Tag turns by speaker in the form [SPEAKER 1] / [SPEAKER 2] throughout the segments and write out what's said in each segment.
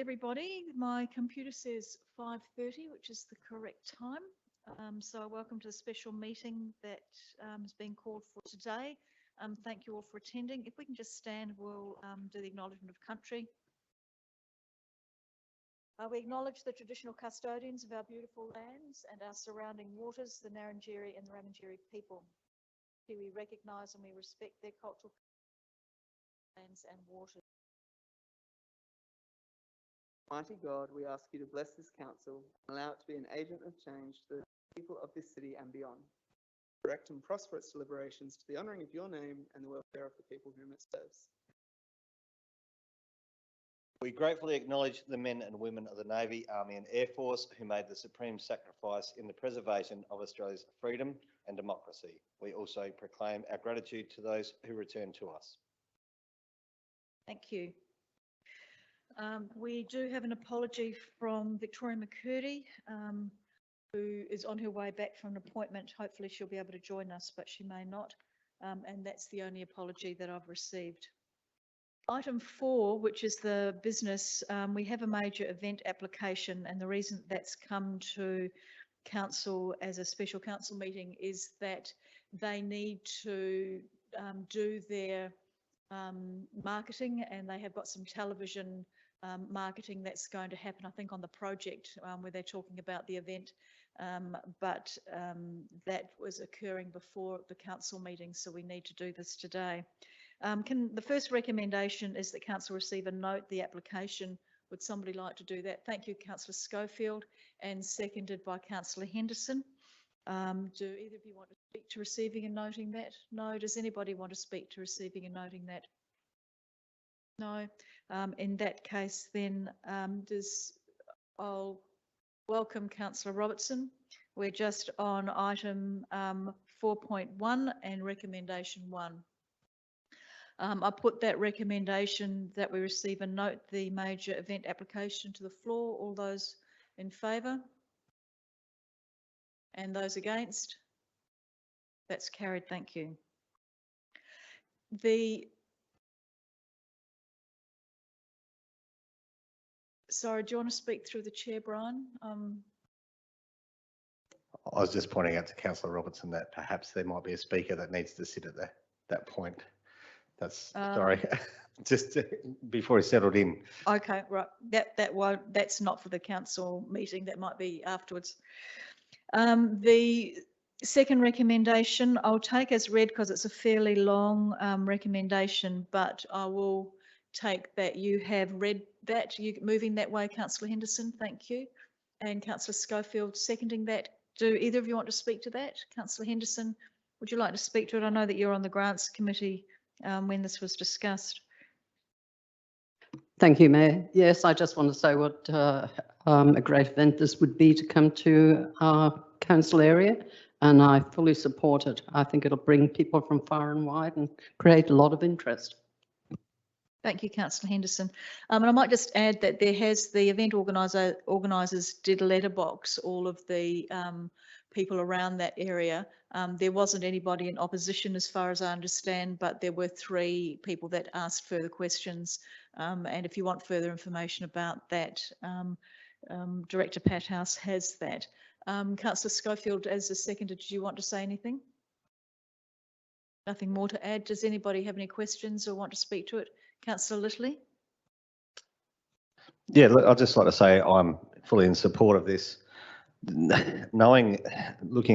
[SPEAKER 1] everybody. My computer says 5:30, which is the correct time. So welcome to the special meeting that has been called for today. Thank you all for attending. If we can just stand, we'll do the acknowledgement of country. We acknowledge the traditional custodians of our beautiful lands and our surrounding waters, the Ngarrindjeri and the Ramangeri people. We recognise and we respect their cultural lands and waters.
[SPEAKER 2] Mighty God, we ask you to bless this council and allow it to be an agent of change to the people of this city and beyond. Direct and prosper its deliberations to the honouring of your name and the welfare of the people whom it serves.
[SPEAKER 3] We gratefully acknowledge the men and women of the Navy, Army and Air Force who made the supreme sacrifice in the preservation of Australia's freedom and democracy. We also proclaim our gratitude to those who return to us.
[SPEAKER 1] Thank you. We do have an apology from Victoria McCurdy, who is on her way back from an appointment. Hopefully she'll be able to join us, but she may not. And that's the only apology that I've received. Item 4, which is the business, we have a major event application, and the reason that's come to council as a special council meeting is that they need to do their marketing, and they have got some television marketing that's going to happen, I think, on the project where they're talking about the event, but that was occurring before the council meeting, so we need to do this today. The first recommendation is that council receive and note the application. Would somebody like to do that? Thank you, Councillor Schofield, and seconded by Councillor Henderson. Do either of you want to speak to receiving and noting that? No. Does anybody want to speak to receiving and noting that? No. In that case, then I'll welcome Councillor Robertson. We're just on item 4.1 and recommendation 1. I put that recommendation that we receive and note the major event application to the floor. All those in favour? And those against? That's carried. Thank you. Sorry, do you want to speak through the chair, Brian?
[SPEAKER 3] I was just pointing out to Councillor Robertson that perhaps there might be a speaker that needs to sit at that point. That's sorry, just before he settled in.
[SPEAKER 1] Okay, right. That's not for the council meeting. That might be afterwards. The second recommendation I'll take as read because it's a fairly long recommendation, but I will take that you have read that. You moving that way, Councillor Henderson. Thank you, and Councillor Schofield seconding that. Do either of you want to speak to that? Councillor Henderson, would you like to speak to it? I know that you're on the grants committee when this was discussed.
[SPEAKER 4] Thank you, Mayor. Yes, I just want to say what a great event this would be to come to our council area, and I fully support it. I think it'll bring people from far and wide and create a lot of interest.
[SPEAKER 1] Thank you, Councillor Henderson. And I might just add that the event organisers did letterbox all of the people around that area. There wasn't anybody in opposition as far as I understand, but there were 3 people that asked further questions. And if you want further information about that, Director Pathouse has that. Councillor Schofield, as a seconder, did you want to say anything? Nothing more to add. Does anybody have any questions or want to speak to it? Councillor Littley?
[SPEAKER 3] Yeah, look, I'd just like to say I'm fully in support of this. Looking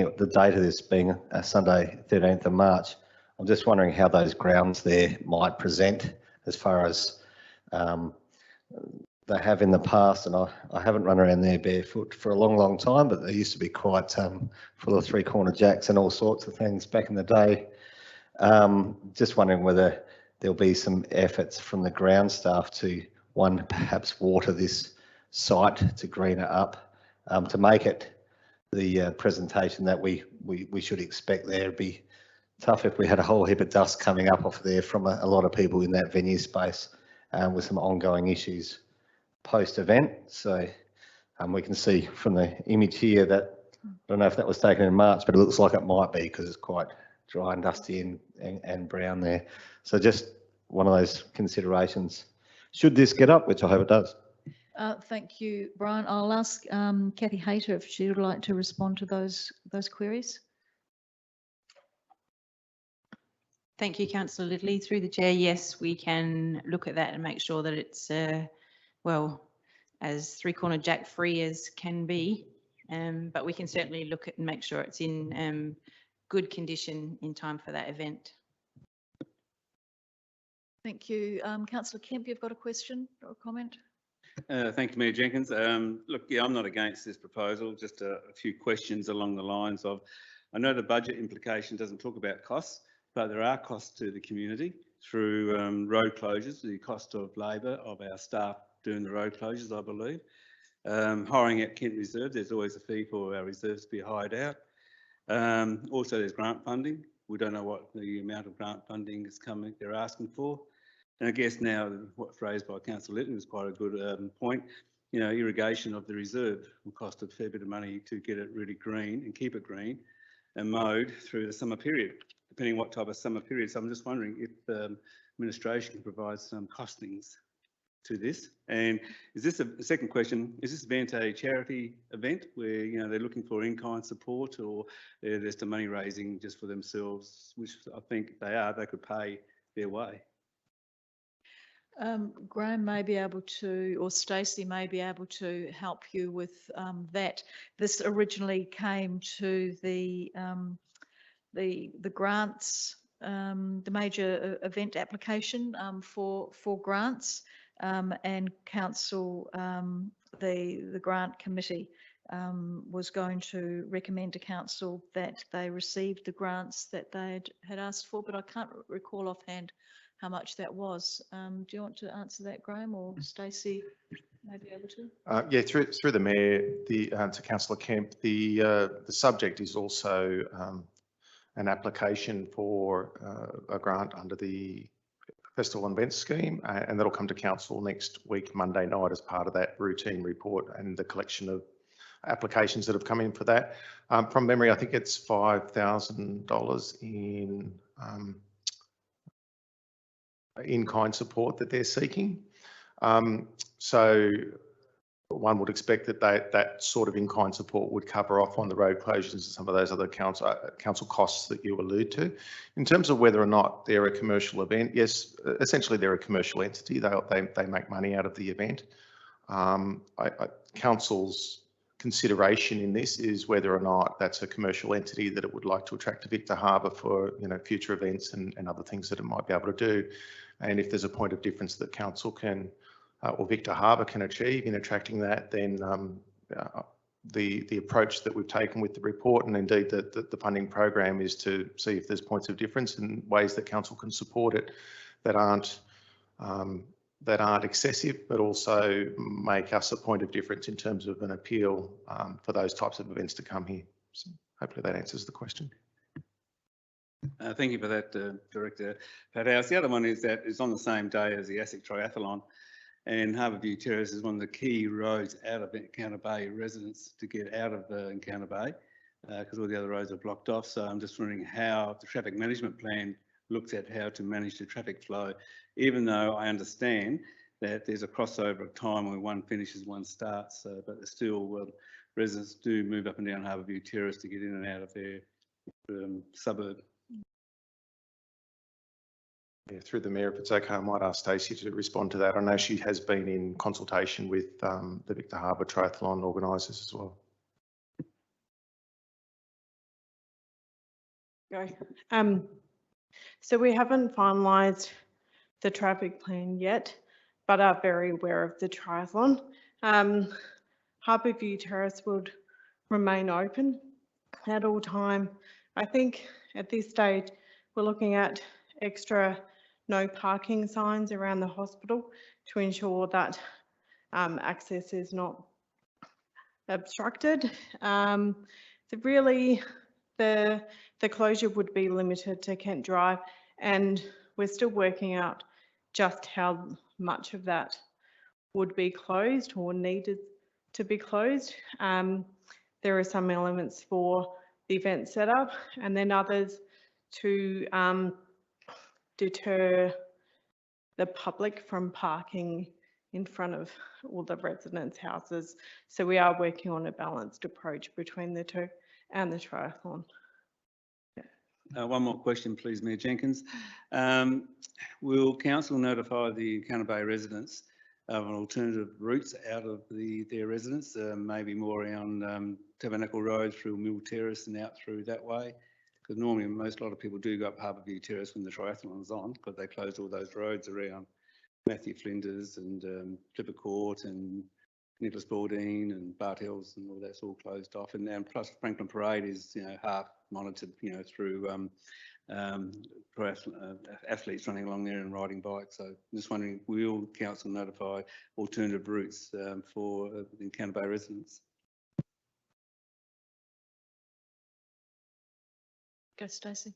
[SPEAKER 3] at the date of this being Sunday, 13th of March, I'm just wondering how those grounds there might present as far as they have in the past. And I haven't run around there barefoot for a long, long time, but they used to be quite full of 3-corner jacks and all sorts of things back in the day. Just wondering whether there'll be some efforts from the ground staff to, one, perhaps water this site to green it up, to make it the presentation that we should expect there. It'd be tough if we had a whole heap of dust coming up off there from a lot of people in that venue space with some ongoing issues post-event. So we can see from the image here that, I don't know if that was taken in March, but it looks like it might be because it's quite dry and dusty and brown there. So just one of those considerations. Should this get up, which I hope it does.
[SPEAKER 1] Thank you, Brian. I'll ask Kathy Hayter if she would like to respond to those queries.
[SPEAKER 5] Thank you, Councillor Lidley. Through the chair, yes, we can look at that and make sure that it's, well, as three-corner jack free as can be. But we can certainly look at and make sure it's in good condition in time for that event.
[SPEAKER 1] Thank you. Councillor Kemp, you've got a question or a comment?
[SPEAKER 6] Thank you, Mayor Jenkins. Look, yeah, I'm not against this proposal, just a few questions along the lines of, I know the budget implication doesn't talk about costs, but there are costs to the community through road closures, the cost of labour of our staff doing the road closures, I believe. Hiring out Kent Reserve, there's always a fee for our reserves to be hired out. Also, there's grant funding. We don't know what the amount of grant funding is coming, they're asking for. And I guess now what's raised by Councillor Litton is quite a good point. You know, irrigation of the reserve will cost a fair bit of money to get it really green and keep it green and mowed through the summer period, depending what type of summer period. So I'm just wondering if administration can provide some costings to this. And is this a second question? Is this event a charity event where, you know, they're looking for in-kind support, or there's some money raising just for themselves, which I think they are, they could pay their way?
[SPEAKER 1] Graham may be able to, or Stacey may be able to help you with that. This originally came to the grants, the major event application for grants, and council, the grant committee was going to recommend to council that they received the grants that they had asked for, but I can't recall offhand how much that was. Do you want to answer that, Graham, or Stacey may be able to?
[SPEAKER 7] Yeah, through the mayor, to Councillor Kemp, the subject is also an application for a grant under the Festival and Events Scheme, and that'll come to council next week, Monday night, as part of that routine report and the collection of applications that have come in for that. From memory, I think it's $5,000 in-kind support that they're seeking. So one would expect that that sort of in-kind support would cover off on the road closures and some of those other council costs that you allude to. In terms of whether or not they're a commercial event, yes, essentially they're a commercial entity. They make money out of the event. Council's consideration in this is whether or not that's a commercial entity that it would like to attract to Victor Harbor for, you know, future events and other things that it might be able to do. And if there's a point of difference that council can or Victor Harbor can achieve in attracting that, then the approach that we've taken with the report, and indeed the funding program, is to see if there's points of difference and ways that council can support it that aren't excessive, but also make us a point of difference in terms of an appeal for those types of events to come here. So hopefully that answers the question.
[SPEAKER 6] Thank you for that, Director Padhouse. The other one is that it's on the same day as the ASIC Triathlon, and Harbourview Terrace is one of the key roads out of Encounter Bay residents to get out of Encounter Bay, because all the other roads are blocked off. So I'm just wondering how the traffic management plan looks at how to manage the traffic flow, even though I understand that there's a crossover of time where one finishes, one starts, but there's still residents do move up and down Harbourview Terrace to get in and out of their suburb.
[SPEAKER 7] Yeah, through the mayor, if it's okay, I might ask Stacey to respond to that. I know she has been in consultation with the Victor Harbor Triathlon organisers as well.
[SPEAKER 8] So we haven't finalised the traffic plan yet, but are very aware of the triathlon. Harbourview Terrace would remain open at all time. I think at this stage we're looking at extra no parking signs around the hospital to ensure that access is not obstructed. Really, the closure would be limited to Kent Drive, and we're still working out just how much of that would be closed or needed to be closed. There are some elements for the event setup, and then others to deter the public from parking in front of all the residents' houses. So we are working on a balanced approach between the two and the triathlon.
[SPEAKER 6] One more question, please, Mayor Jenkins. Will council notify the Encounter Bay residents of an alternative routes out of their residence, maybe more around Tabernacle Road through Mill Terrace and out through that way? Because normally a lot of people do go up Harbourview Terrace when the triathlon's on, because they closed all those roads around Matthew Flinders and Clipper Court and Nicholas Baldine and Bart Hills, and all that's all closed off. And then plus Franklin Parade is, half monitored, through athletes running along there and riding bikes. So I'm just wondering, will council notify alternative routes for the Encounter Bay residents?
[SPEAKER 1] Go, Stacey.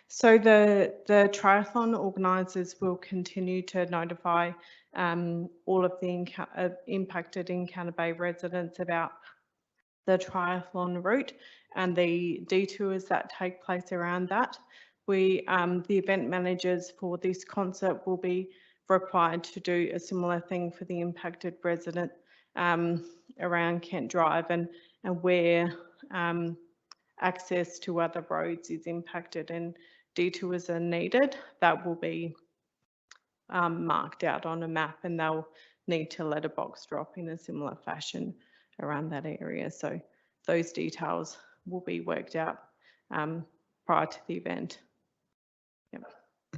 [SPEAKER 8] So the triathlon organisers will continue to notify all of the impacted Encounter Bay residents about the triathlon route and the detours that take place around that. The event managers for this concert will be required to do a similar thing for the impacted resident around Kent Drive and where access to other roads is impacted and detours are needed. That will be marked out on a map, and they'll need to letterbox drop in a similar fashion around that area. So those details will be worked out prior to the event. Yep.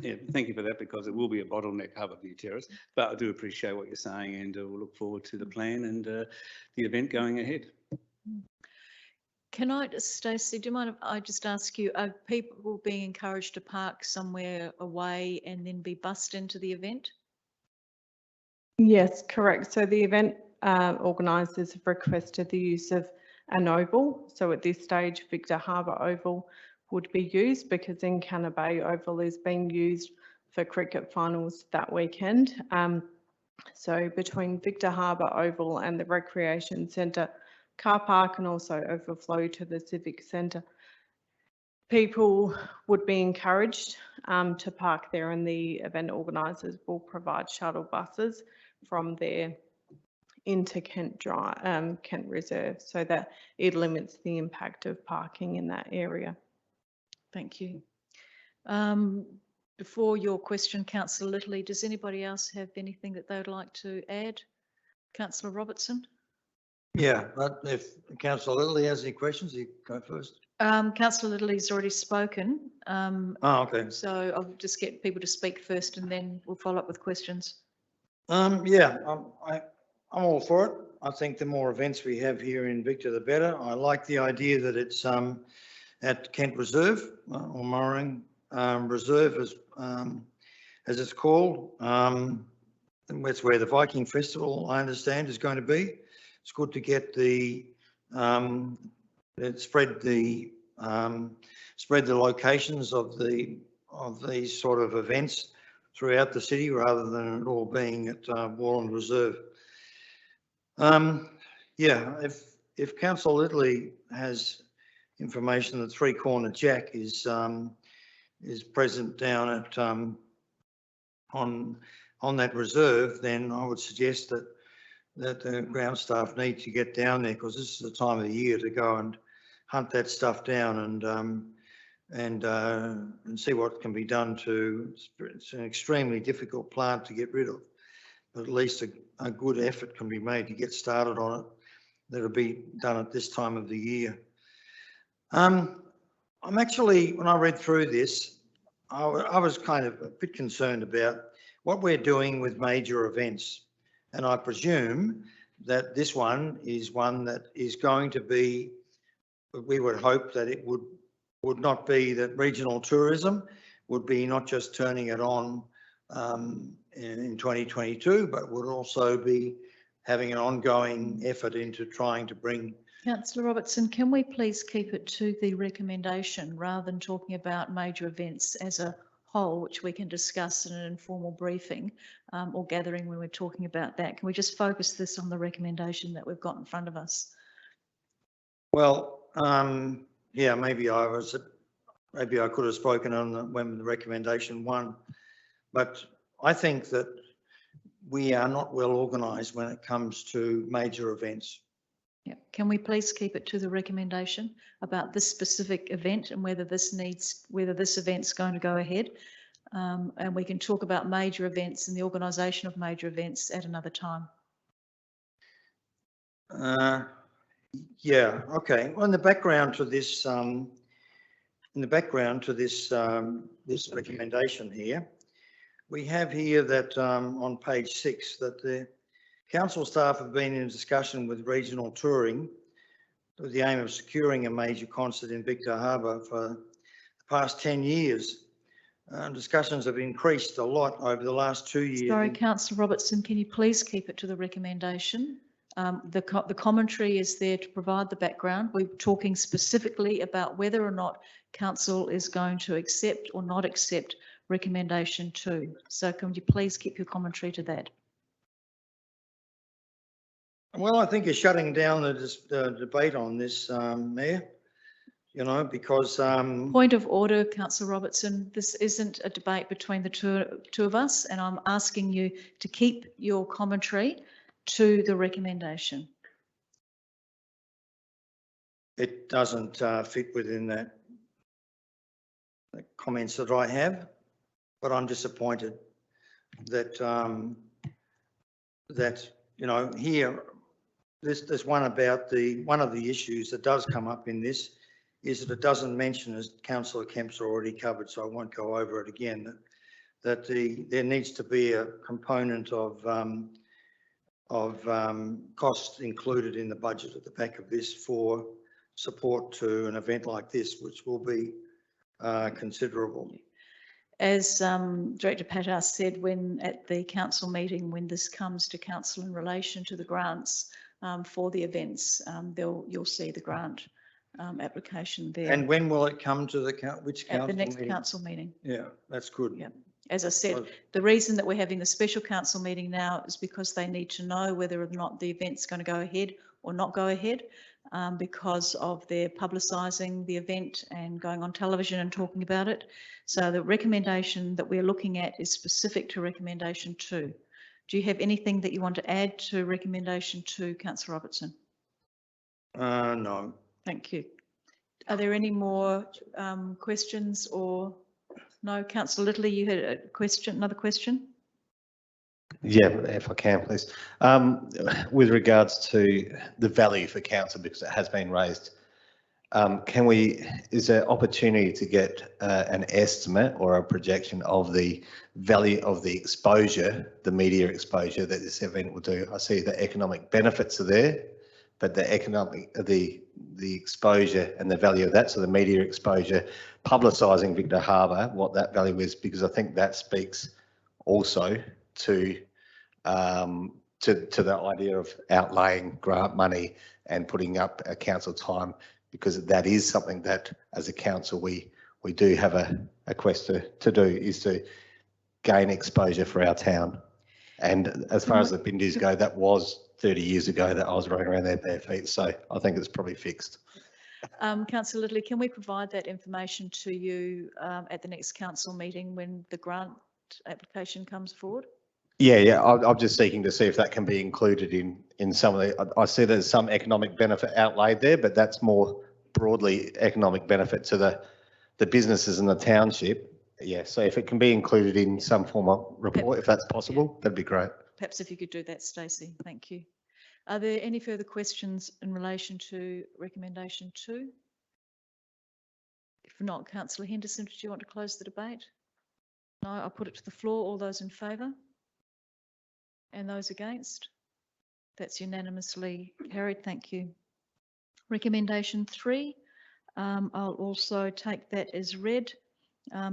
[SPEAKER 6] Yeah, thank you for that, because it will be a bottleneck Harbourview Terrace, but I do appreciate what you're saying, and we'll look forward to the plan and the event going ahead.
[SPEAKER 1] Can I, Stacey, do you mind if I just ask you, are people being encouraged to park somewhere away and then be bussed into the event?
[SPEAKER 8] Yes, correct. So the event organisers have requested the use of an oval. So at this stage, Victor Harbour Oval would be used because Encounter Bay Oval is being used for cricket finals that weekend. So between Victor Harbour Oval and the Recreation Centre car park, and also overflow to the Civic Centre, people would be encouraged to park there, and the event organisers will provide shuttle buses from there into Kent Reserve, so that it limits the impact of parking in that area.
[SPEAKER 1] Thank you. Before your question, Councillor Littley, does anybody else have anything that they would like to add? Councillor Robertson?
[SPEAKER 9] Yeah, but if Councillor Littley has any questions, you go first.
[SPEAKER 1] Councillor Littley's already spoken.
[SPEAKER 9] Okay.
[SPEAKER 1] So I'll just get people to speak first and then we'll follow up with questions.
[SPEAKER 9] Yeah, I'm all for it. I think the more events we have here in Victor, the better. I like the idea that it's at Kent Reserve or Murring Reserve, as it's called. That's where the Viking Festival, I understand, is going to be. It's good to get spread the locations of these sort of events throughout the city, rather than it all being at Warland Reserve. Yeah, if Councillor Littley has information that Three Corner Jack is present down at on that reserve, then I would suggest that the ground staff need to get down there, because this is the time of the year to go and hunt that stuff down and see what can be done to. It's an extremely difficult plant to get rid of, but at least a good effort can be made to get started on it. That'll be done at this time of the year. I'm actually, when I read through this, I was kind of a bit concerned about what we're doing with major events. And I presume that this one is one that is going to be, we would hope that it would not be that regional tourism would be not just turning it on in 2022, but would also be having an ongoing effort into trying to bring.
[SPEAKER 1] Councillor Robertson, can we please keep it to the recommendation rather than talking about major events as a whole, which we can discuss in an informal briefing or gathering when we're talking about that? Can we just focus this on the recommendation that we've got in front of us?
[SPEAKER 9] Well, yeah, maybe I could have spoken on when the recommendation won, but I think that we are not well organised when it comes to major events.
[SPEAKER 1] Yeah. Can we please keep it to the recommendation about this specific event and whether this event's going to go ahead? And we can talk about major events and the organisation of major events at another time.
[SPEAKER 9] Yeah, okay. Well, in the background to this, this recommendation here, we have here that on page 6 that the council staff have been in discussion with regional touring with the aim of securing a major concert in Victor Harbor for the past 10 years. Discussions have increased a lot over the last 2 years.
[SPEAKER 1] Sorry, Councillor Robertson, can you please keep it to the recommendation? The commentary is there to provide the background. We're talking specifically about whether or not council is going to accept or not accept recommendation 2. So can you please keep your commentary to that?
[SPEAKER 9] Well, I think you're shutting down the debate on this, Mayor, you know, because...
[SPEAKER 1] Point of order, Councillor Robertson. This isn't a debate between the two of us, and I'm asking you to keep your commentary to the recommendation.
[SPEAKER 9] It doesn't fit within the comments that I have, but I'm disappointed that you know, here there's one about one of the issues that does come up in this is that it doesn't mention, as Councillor Kemp's already covered, so I won't go over it again, that there needs to be a component of costs included in the budget at the back of this for support to an event like this, which will be considerable.
[SPEAKER 1] As Director Patas said when at the council meeting, when this comes to council in relation to the grants for the events, you'll see the grant application there.
[SPEAKER 9] And when will it come to the which council
[SPEAKER 1] at the next
[SPEAKER 9] meeting?
[SPEAKER 1] council meeting.
[SPEAKER 9] Yeah, that's good.
[SPEAKER 1] Yeah. As I said, the reason that we're having the special council meeting now is because they need to know whether or not the event's going to go ahead or not go ahead because of their publicising the event and going on television and talking about it. So the recommendation that we're looking at is specific to recommendation 2. Do you have anything that you want to add to recommendation 2, Councillor Robertson?
[SPEAKER 9] No.
[SPEAKER 1] Thank you. Are there any more questions or no? Councillor Little, you had a question, another question?
[SPEAKER 3] Yeah, if I can, please. With regards to the value for council, because it has been raised, is there opportunity to get an estimate or a projection of the value of the exposure, the media exposure that this event will do? I see the economic benefits are there, but the exposure and the value of that, so the media exposure, publicising Victor Harbor, what that value is, because I think that speaks also to the idea of outlaying grant money and putting up a council time, because that is something that as a council we do have a quest to do, is to gain exposure for our town. And as far as the Bindus go, that was 30 years ago that I was running around there bare feet, so I think it's probably fixed.
[SPEAKER 1] Councillor Little, can we provide that information to you at the next council meeting when the grant application comes forward?
[SPEAKER 3] Yeah, I'm just seeking to see if that can be included in some of the, I see there's some economic benefit outlaid there, but that's more broadly economic benefit to the businesses in the township. Yeah, so if it can be included in some form of report, if that's possible, that'd be great.
[SPEAKER 1] Perhaps if you could do that, Stacey, thank you. Are there any further questions in relation to recommendation 2? If not, Councillor Henderson, did you want to close the debate? No, I'll put it to the floor. All those in favour? And those against? That's unanimously carried. Thank you. Recommendation 3, I'll also take that as read.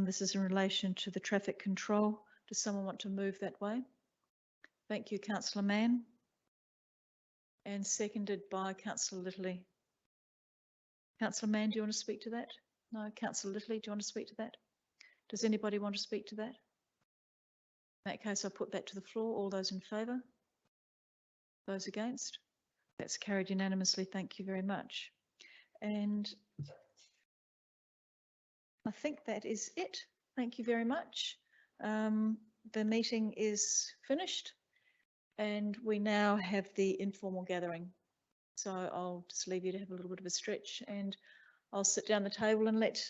[SPEAKER 1] This is in relation to the traffic control. Does someone want to move that way? Thank you, Councillor Mann. And seconded by Councillor Little. Councillor Mann, do you want to speak to that? No. Councillor Little, do you want to speak to that? Does anybody want to speak to that? In that case, I'll put that to the floor. All those in favour? Those against? That's carried unanimously. Thank you very much. And I think that is it. Thank you very much. The meeting is finished And we now have the informal gathering. So I'll just leave you to have a little bit of a stretch and I'll sit down the table and let